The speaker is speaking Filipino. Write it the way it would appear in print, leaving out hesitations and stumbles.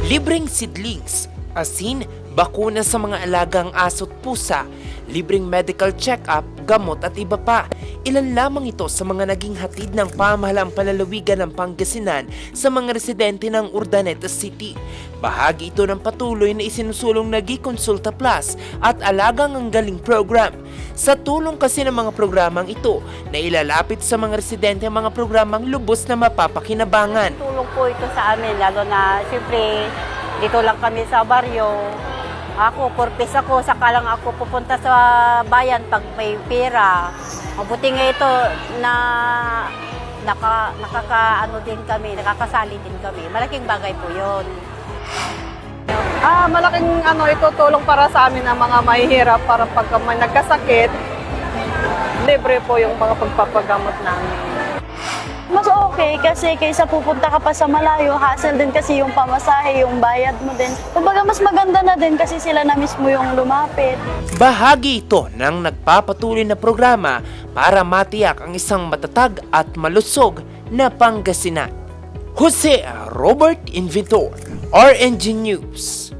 libreng seedlings, asin, bakuna sa mga alagang aso't pusa, libreng medical check-up, gamot at iba pa. Ilan lamang ito sa mga naging hatid ng pamahalaang palalawigan ng Pangasinan sa mga residente ng Urdaneta City. Bahagi ito ng patuloy na isinusulong na Gikonsulta Plus at Alagang Ang Galing program. Sa tulong kasi ng mga programang ito, na ilalapit sa mga residente ang mga programang lubos na mapapakinabangan. Tulong po ito sa amin, lalo na siyempre dito lang kami sa baryo. Ako, kurpis ako, saka lang ako pupunta sa bayan pag may pera. Mabuti nga ito na nakakaano din kami, nakakasali din kami. Malaking bagay po yun. Malaking ito tulong para sa amin ang mga mahihirap para pagka may nagkasakit, libre po yung mga pagpapagamot namin. Mas okay kasi kaysa pupunta ka pa sa malayo, hassle din kasi yung pamasahe, yung bayad mo din. Kumbaga mas maganda na din kasi sila na mismo yung lumapit. Bahagi ito ng nagpapatuloy na programa para matiyak ang isang matatag at malusog na Pangasinan. Jose Robert Inventor, RNG News.